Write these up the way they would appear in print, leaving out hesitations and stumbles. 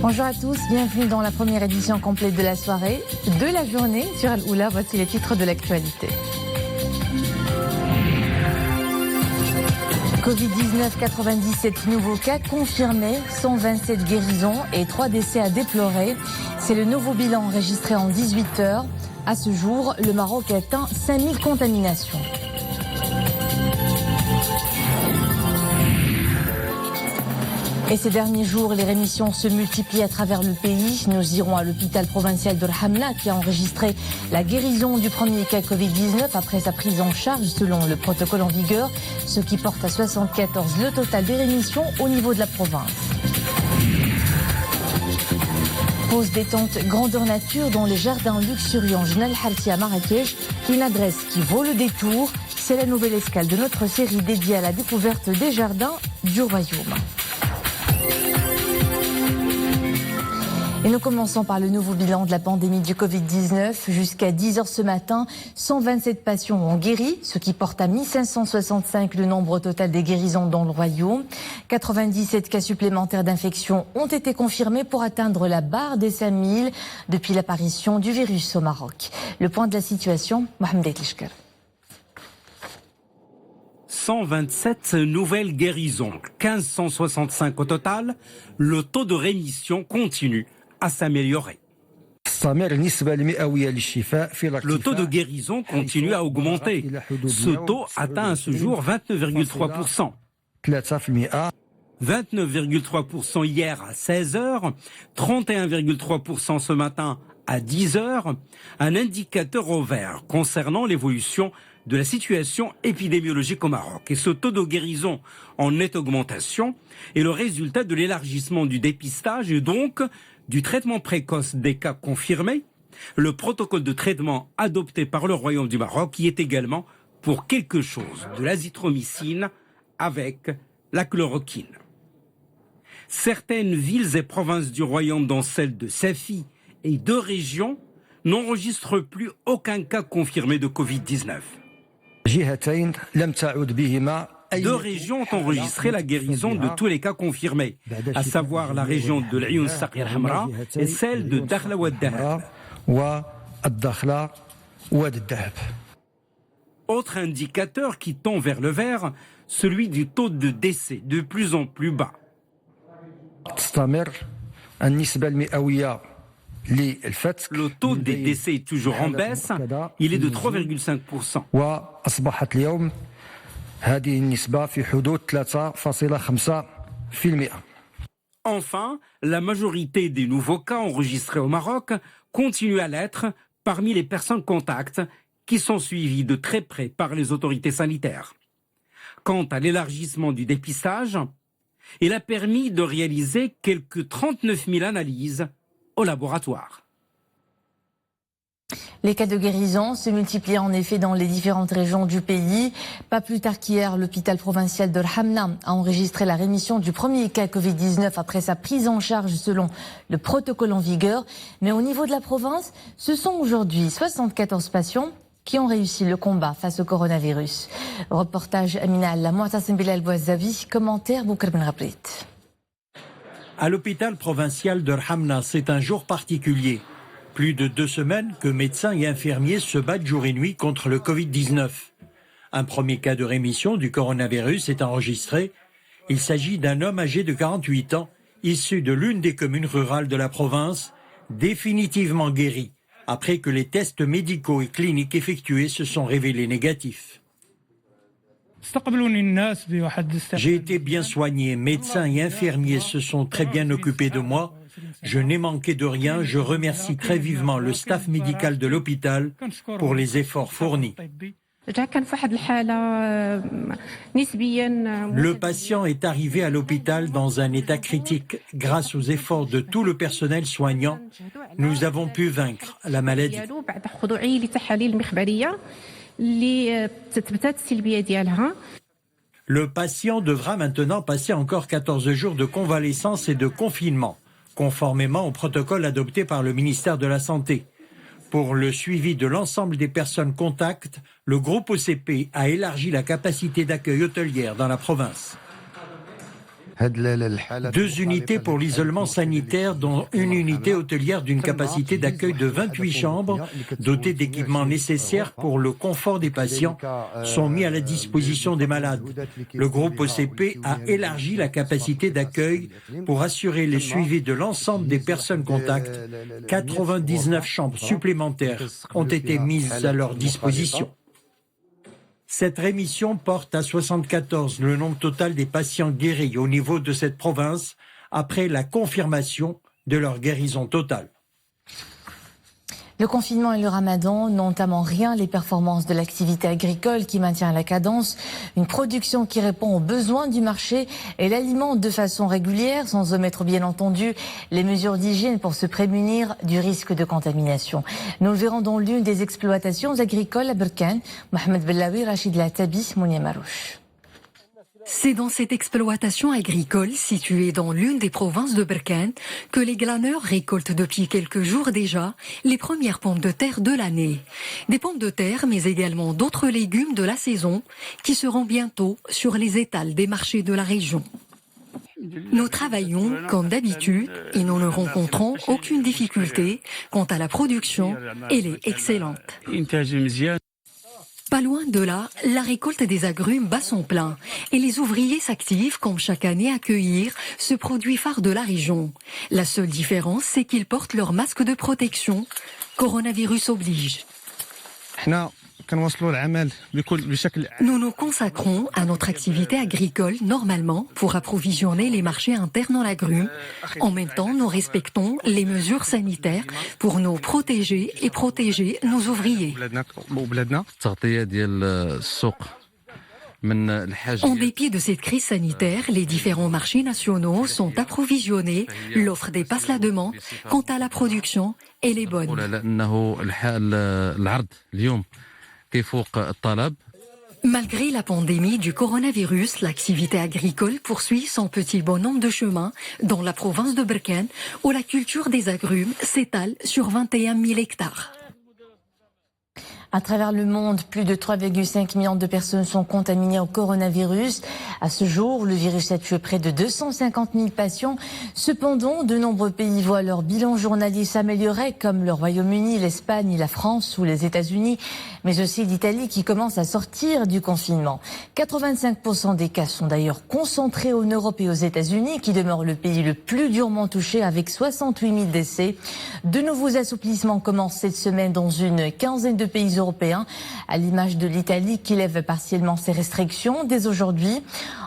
Bonjour à tous, bienvenue dans la première édition complète de la soirée, de la journée sur Al-Oula. Voici les titres de l'actualité. Covid-19, 97 nouveaux cas confirmés, 127 guérisons et 3 décès à déplorer. C'est le nouveau bilan enregistré en 18 heures. À ce jour, le Maroc a atteint 5000 contaminations. Et ces derniers jours, les rémissions se multiplient à travers le pays. Nous irons à l'hôpital provincial de Hamna qui a enregistré la guérison du premier cas Covid-19 après sa prise en charge selon le protocole en vigueur, ce qui porte à 74 le total des rémissions au niveau de la province. Pause détente grandeur nature dans les jardins luxuriants Jnal Harti à Marrakech, une adresse qui vaut le détour. C'est la nouvelle escale de notre série dédiée à la découverte des jardins du royaume. Et nous commençons par le nouveau bilan de la pandémie du Covid-19. Jusqu'à 10 heures ce matin, 127 patients ont guéri, ce qui porte à 1565 le nombre total des guérisons dans le royaume. 97 cas supplémentaires d'infection ont été confirmés pour atteindre la barre des 5000 depuis l'apparition du virus au Maroc. Le point de la situation, Mohamed Etlishker. 127 nouvelles guérisons, 1565 au total. Le taux de rémission continue à s'améliorer. Le taux de guérison continue à augmenter. Ce taux atteint à ce jour 29,3%. 29,3% hier à 16 heures, 31,3% ce matin à 10 heures. Un indicateur au vert concernant l'évolution de la situation épidémiologique au Maroc. Et ce taux de guérison en nette augmentation est le résultat de l'élargissement du dépistage et donc du traitement précoce des cas confirmés, le protocole de traitement adopté par le Royaume du Maroc qui est également pour quelque chose de l'azithromycine avec la chloroquine. Certaines villes et provinces du Royaume, dont celle de Safi et deux régions, n'enregistrent plus aucun cas confirmé de Covid-19. Deux régions ont enregistré la guérison de tous les cas confirmés, à savoir la région de l'Ayoun Saqir Hamra et celle de Dakhla Ouad Dahab. Autre indicateur qui tend vers le vert, celui du taux de décès, de plus en plus bas. Le taux des décès est toujours en baisse, il est de 3,5%. Enfin, la majorité des nouveaux cas enregistrés au Maroc continuent à l'être parmi les personnes contacts qui sont suivies de très près par les autorités sanitaires. Quant à l'élargissement du dépistage, il a permis de réaliser quelques 39 000 analyses au laboratoire. Les cas de guérison se multiplient en effet dans les différentes régions du pays. Pas plus tard qu'hier, l'hôpital provincial de Hamna a enregistré la rémission du premier cas Covid-19 après sa prise en charge selon le protocole en vigueur. Mais au niveau de la province, ce sont aujourd'hui 74 patients qui ont réussi le combat face au coronavirus. Reportage Amina Allah, Mu'tasim Bilal Bouazavi, commentaire Boukar Ben Rabrit. À l'hôpital provincial de Hamna, c'est un jour particulier. Plus de 2 semaines que médecins et infirmiers se battent jour et nuit contre le Covid-19. Un premier cas de rémission du coronavirus est enregistré. Il s'agit d'un homme âgé de 48 ans, issu de l'une des communes rurales de la province, définitivement guéri, après que les tests médicaux et cliniques effectués se sont révélés négatifs. J'ai été bien soigné, médecins et infirmiers se sont très bien occupés de moi. Je n'ai manqué de rien, je remercie très vivement le staff médical de l'hôpital pour les efforts fournis. Le patient est arrivé à l'hôpital dans un état critique. Grâce aux efforts de tout le personnel soignant, nous avons pu vaincre la maladie. Le patient devra maintenant passer encore 14 jours de convalescence et de confinement, conformément au protocole adopté par le ministère de la Santé. Pour le suivi de l'ensemble des personnes contacts, le groupe OCP a élargi la capacité d'accueil hôtelière dans la province. 2 unités pour l'isolement sanitaire, dont une unité hôtelière d'une capacité d'accueil de 28 chambres, dotées d'équipements nécessaires pour le confort des patients, sont mis à la disposition des malades. Le groupe OCP a élargi la capacité d'accueil pour assurer le suivi de l'ensemble des personnes contacts. 99 chambres supplémentaires ont été mises à leur disposition. Cette rémission porte à 74 le nombre total des patients guéris au niveau de cette province après la confirmation de leur guérison totale. Le confinement et le ramadan n'ont notamment rien les performances de l'activité agricole qui maintient la cadence, une production qui répond aux besoins du marché et l'alimente de façon régulière, sans omettre bien entendu les mesures d'hygiène pour se prémunir du risque de contamination. Nous le verrons dans l'une des exploitations agricoles à Berkane. Mohamed Bellaoui, Rachid Latabi, Mounia Marouche. C'est dans cette exploitation agricole située dans l'une des provinces de Berkane que les glaneurs récoltent depuis quelques jours déjà les premières pommes de terre de l'année. Des pommes de terre, mais également d'autres légumes de la saison qui seront bientôt sur les étals des marchés de la région. Nous travaillons comme d'habitude et nous ne rencontrons aucune difficulté quant à la production. Elle est excellente. Pas loin de là, la récolte des agrumes bat son plein et les ouvriers s'activent comme chaque année à cueillir ce produit phare de la région. La seule différence, c'est qu'ils portent leur masque de protection. Coronavirus oblige. Nous nous consacrons à notre activité agricole normalement pour approvisionner les marchés internes en agrumes. En même temps, nous respectons les mesures sanitaires pour nous protéger et protéger nos ouvriers. En dépit de cette crise sanitaire, les différents marchés nationaux sont approvisionnés. L'offre dépasse la demande. Quant à la production, elle est bonne. Malgré la pandémie du coronavirus, l'activité agricole poursuit son petit bonhomme de chemin dans la province de Berkane, où la culture des agrumes s'étale sur 21 000 hectares. À travers le monde, plus de 3,5 millions de personnes sont contaminées au coronavirus. À ce jour, le virus a tué près de 250 000 patients. Cependant, de nombreux pays voient leur bilan journalier s'améliorer, comme le Royaume-Uni, l'Espagne, la France ou les États-Unis, mais aussi l'Italie qui commence à sortir du confinement. 85% des cas sont d'ailleurs concentrés en Europe et aux États-Unis, qui demeurent le pays le plus durement touché avec 68 000 décès. De nouveaux assouplissements commencent cette semaine dans une quinzaine de pays européens, à l'image de l'Italie qui lève partiellement ses restrictions dès aujourd'hui.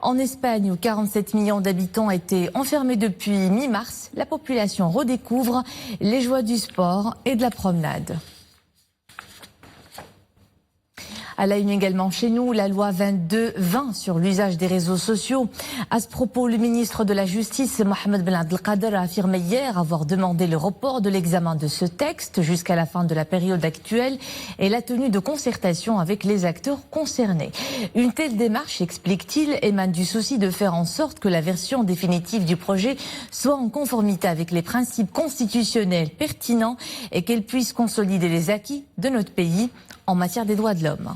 En Espagne, où 47 millions d'habitants étaient enfermés depuis mi-mars, la population redécouvre les joies du sport et de la promenade. À la une également chez nous, la loi 22-20 sur l'usage des réseaux sociaux. À ce propos, le ministre de la Justice, Mohamed Ben Abdelkader, a affirmé hier avoir demandé le report de l'examen de ce texte jusqu'à la fin de la période actuelle et la tenue de concertation avec les acteurs concernés. Une telle démarche, explique-t-il, émane du souci de faire en sorte que la version définitive du projet soit en conformité avec les principes constitutionnels pertinents et qu'elle puisse consolider les acquis de notre pays en matière des droits de l'homme.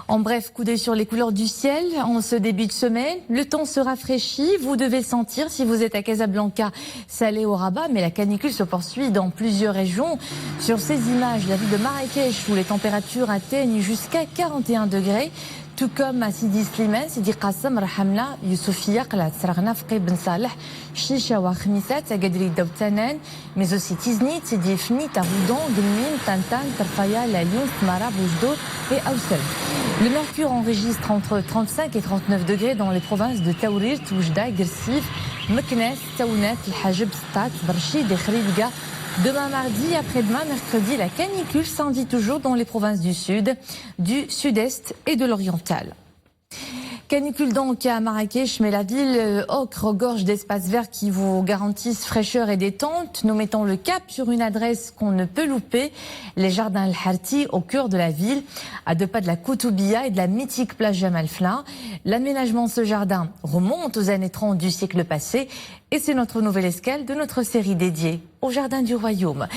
En bref, coup d'œil sur les couleurs du ciel. En ce début de semaine, le temps se rafraîchit. Vous devez sentir, si vous êtes à Casablanca, Salé ou Rabat, mais la canicule se poursuit dans plusieurs régions. Sur ces images, la ville de Marrakech, où les températures atteignent jusqu'à 41 degrés. Tout comme à Sidi Slimane, Sidi Qassam, Rahamna, Youssoufia, Qlat Sarghna, Fqi Ben Saleh, Chicha ou Khmissat, Agadri Daoutanan, mais aussi Tiznit, Sidi Fni, Taroudon, Gmim, Tantan, Tarfaya, Lalion, Mara, Boujdo et Aoussel. Le mercure enregistre entre 35 et 39 degrés dans les provinces de Taourir, Toujda, Gersif, Meknes, Taounet, El Hajib, Stat, Barchid et Khribga. Demain mardi, après-demain, mercredi, la canicule s'invite toujours dans les provinces du sud, du sud-est et de l'oriental. Canicule donc à Marrakech, mais la ville ocre regorge d'espaces verts qui vous garantissent fraîcheur et détente. Nous mettons le cap sur une adresse qu'on ne peut louper, les jardins El Harti au cœur de la ville, à 2 pas de la Koutoubia et de la mythique plage Jamal Fla. L'aménagement de ce jardin remonte aux années 30 du siècle passé et c'est notre nouvelle escale de notre série dédiée au jardin du royaume.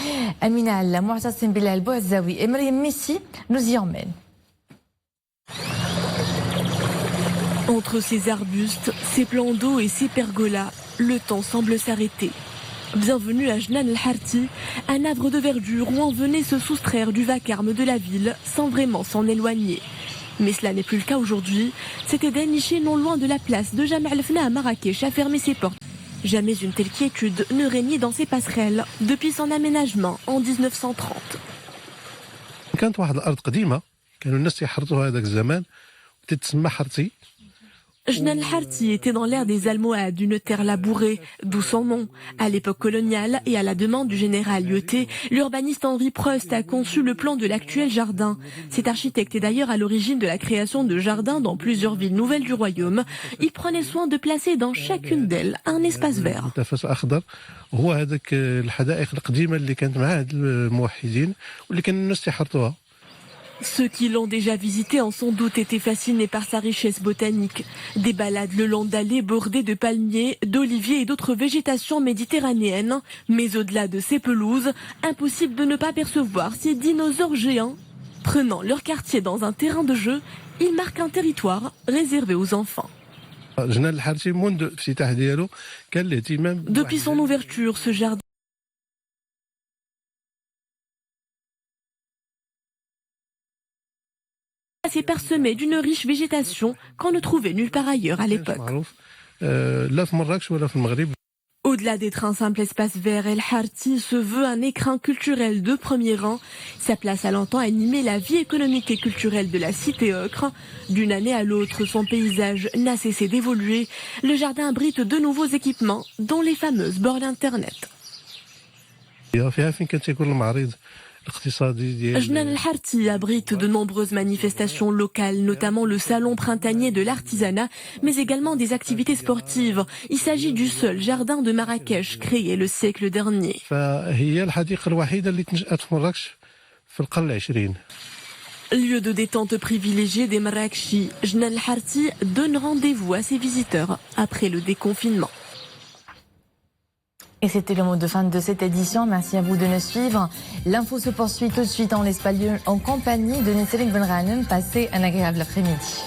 Amina Alla, Mouassasim Bilal Bouazaoui et Mariam Messi nous y emmènent. Entre ces arbustes, ces plans d'eau et ces pergolas, le temps semble s'arrêter. Bienvenue à Jnan el-Harti, un havre de verdure où on venait se soustraire du vacarme de la ville sans vraiment s'en éloigner. Mais cela n'est plus le cas aujourd'hui. Cet Éden niché non loin de la place de Jama' el-Fna à Marrakech a fermé ses portes. Jamais une telle quiétude ne régnait dans ces passerelles depuis son aménagement en 1930. كانت واحد الارض قديمه كانوا الناس يحرثوها هذاك الزمان وتتسمى حرثي. Jnan el-Harti était dans l'ère des Almohades, une terre labourée, d'où son nom. À l'époque coloniale et à la demande du général Lyoté, l'urbaniste Henri Prost a conçu le plan de l'actuel jardin. Cet architecte est d'ailleurs à l'origine de la création de jardins dans plusieurs villes nouvelles du royaume. Il prenait soin de placer dans chacune d'elles un espace vert. هو هذاك الحدائق القديمه اللي كانت مع هاد الموحدين واللي كان الناس يحرثوها. Ceux qui l'ont déjà visité en sont doute été fascinés par sa richesse botanique. Des balades le long d'allées bordées de palmiers, d'oliviers et d'autres végétations méditerranéennes. Mais au-delà de ces pelouses, impossible de ne pas percevoir ces dinosaures géants. Prenant leur quartier dans un terrain de jeu, ils marquent un territoire réservé aux enfants. Depuis son ouverture, ce jardin est parsemé d'une riche végétation qu'on ne trouvait nulle part ailleurs à l'époque. Au-delà d'être un simple espace vert, El-Harti se veut un écrin culturel de premier rang. Sa place a longtemps animé la vie économique et culturelle de la cité ocre. D'une année à l'autre, son paysage n'a cessé d'évoluer. Le jardin abrite de nouveaux équipements, dont les fameuses bornes Internet. Jnan el-Harti abrite de nombreuses manifestations locales, notamment le salon printanier de l'artisanat, mais également des activités sportives. Il s'agit du seul jardin de Marrakech créé le siècle dernier. Lieu de détente privilégié des Marrakechis, Jnan el-Harti donne rendez-vous à ses visiteurs après le déconfinement. Et c'était le mot de fin de cette édition. Merci à vous de nous suivre. L'info se poursuit tout de suite en compagnie de Nesseling Benranen. Passez un agréable après-midi.